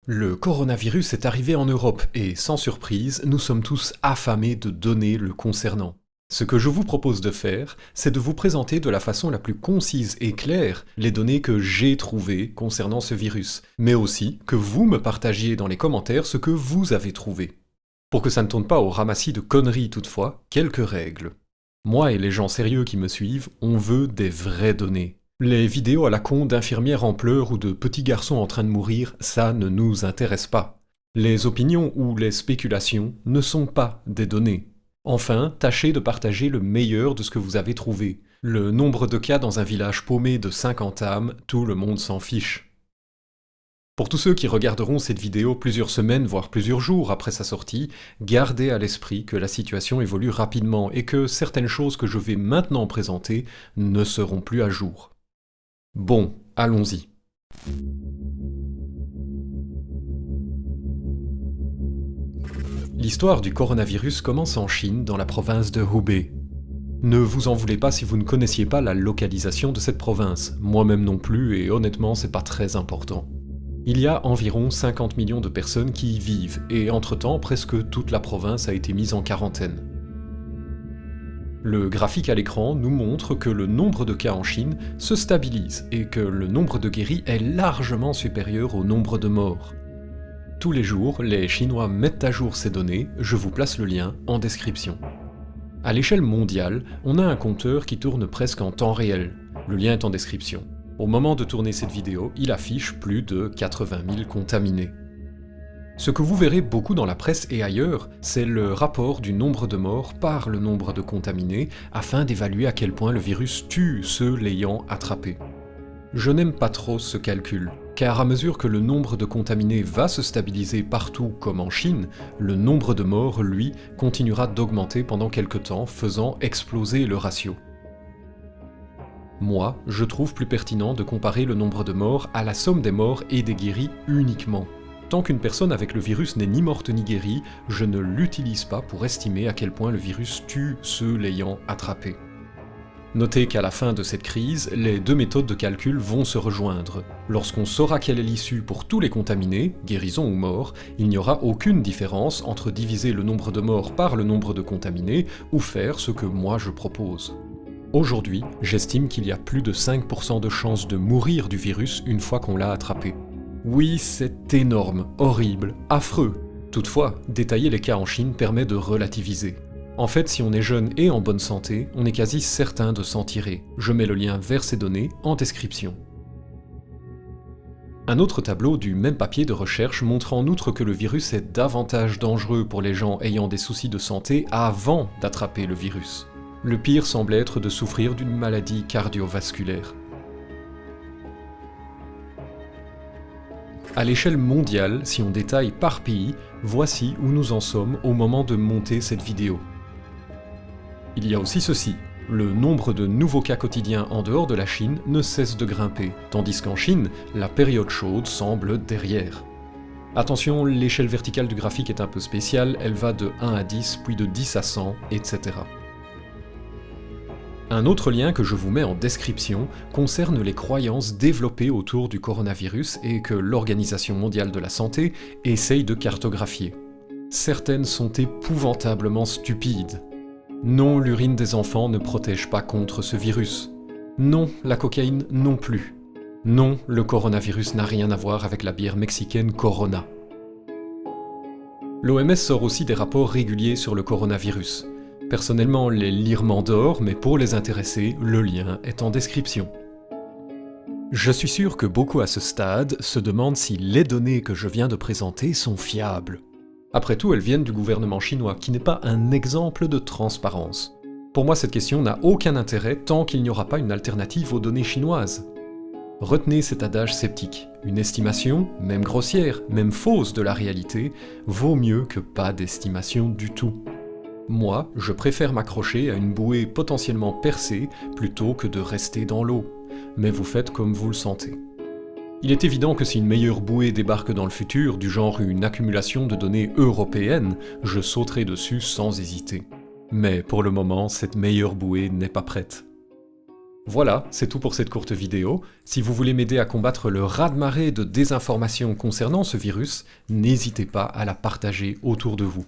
Le coronavirus est arrivé en Europe et, sans surprise, nous sommes tous affamés de données le concernant. Ce que je vous propose de faire, c'est de vous présenter de la façon la plus concise et claire les données que j'ai trouvées concernant ce virus, mais aussi que vous me partagiez dans les commentaires ce que vous avez trouvé. Pour que ça ne tourne pas au ramassis de conneries toutefois, quelques règles. Moi et les gens sérieux qui me suivent, on veut des vraies données. Les vidéos à la con d'infirmières en pleurs ou de petits garçons en train de mourir, ça ne nous intéresse pas. Les opinions ou les spéculations ne sont pas des données. Enfin, tâchez de partager le meilleur de ce que vous avez trouvé. Le nombre de cas dans un village paumé de 50 âmes, tout le monde s'en fiche. Pour tous ceux qui regarderont cette vidéo plusieurs semaines, voire plusieurs jours après sa sortie, gardez à l'esprit que la situation évolue rapidement et que certaines choses que je vais maintenant présenter ne seront plus à jour. Bon, allons-y. L'histoire du coronavirus commence en Chine, dans la province de Hubei. Ne vous en voulez pas si vous ne connaissiez pas la localisation de cette province, moi-même non plus, et honnêtement c'est pas très important. Il y a environ 50 millions de personnes qui y vivent, et entre-temps presque toute la province a été mise en quarantaine. Le graphique à l'écran nous montre que le nombre de cas en Chine se stabilise et que le nombre de guéris est largement supérieur au nombre de morts. Tous les jours, les Chinois mettent à jour ces données, je vous place le lien en description. À l'échelle mondiale, on a un compteur qui tourne presque en temps réel, le lien est en description. Au moment de tourner cette vidéo, il affiche plus de 80 000 contaminés. Ce que vous verrez beaucoup dans la presse et ailleurs, c'est le rapport du nombre de morts par le nombre de contaminés afin d'évaluer à quel point le virus tue ceux l'ayant attrapé. Je n'aime pas trop ce calcul, car à mesure que le nombre de contaminés va se stabiliser partout comme en Chine, le nombre de morts, lui, continuera d'augmenter pendant quelque temps, faisant exploser le ratio. Moi, je trouve plus pertinent de comparer le nombre de morts à la somme des morts et des guéris uniquement. Tant qu'une personne avec le virus n'est ni morte ni guérie, je ne l'utilise pas pour estimer à quel point le virus tue ceux l'ayant attrapé. Notez qu'à la fin de cette crise, les deux méthodes de calcul vont se rejoindre. Lorsqu'on saura quelle est l'issue pour tous les contaminés, guérisons ou morts, il n'y aura aucune différence entre diviser le nombre de morts par le nombre de contaminés ou faire ce que moi je propose. Aujourd'hui, j'estime qu'il y a plus de 5% de chances de mourir du virus une fois qu'on l'a attrapé. Oui, c'est énorme, horrible, affreux. Toutefois, détailler les cas en Chine permet de relativiser. En fait, si on est jeune et en bonne santé, on est quasi certain de s'en tirer. Je mets le lien vers ces données en description. Un autre tableau du même papier de recherche montre en outre que le virus est davantage dangereux pour les gens ayant des soucis de santé avant d'attraper le virus. Le pire semble être de souffrir d'une maladie cardiovasculaire. À l'échelle mondiale, si on détaille par pays, voici où nous en sommes au moment de monter cette vidéo. Il y a aussi ceci, le nombre de nouveaux cas quotidiens en dehors de la Chine ne cesse de grimper, tandis qu'en Chine, la période chaude semble derrière. Attention, l'échelle verticale du graphique est un peu spéciale, elle va de 1 à 10, puis de 10 à 100, etc. Un autre lien que je vous mets en description concerne les croyances développées autour du coronavirus et que l'Organisation mondiale de la santé essaye de cartographier. Certaines sont épouvantablement stupides. Non, l'urine des enfants ne protège pas contre ce virus. Non, la cocaïne non plus. Non, le coronavirus n'a rien à voir avec la bière mexicaine Corona. L'OMS sort aussi des rapports réguliers sur le coronavirus. Personnellement, les lire m'endort, mais pour les intéressés, le lien est en description. Je suis sûr que beaucoup à ce stade se demandent si les données que je viens de présenter sont fiables. Après tout, elles viennent du gouvernement chinois, qui n'est pas un exemple de transparence. Pour moi, cette question n'a aucun intérêt tant qu'il n'y aura pas une alternative aux données chinoises. Retenez cet adage sceptique. Une estimation, même grossière, même fausse de la réalité, vaut mieux que pas d'estimation du tout. Moi, je préfère m'accrocher à une bouée potentiellement percée plutôt que de rester dans l'eau. Mais vous faites comme vous le sentez. Il est évident que si une meilleure bouée débarque dans le futur, du genre une accumulation de données européennes, je sauterai dessus sans hésiter. Mais pour le moment, cette meilleure bouée n'est pas prête. Voilà, c'est tout pour cette courte vidéo. Si vous voulez m'aider à combattre le raz-de-marée de désinformation concernant ce virus, n'hésitez pas à la partager autour de vous.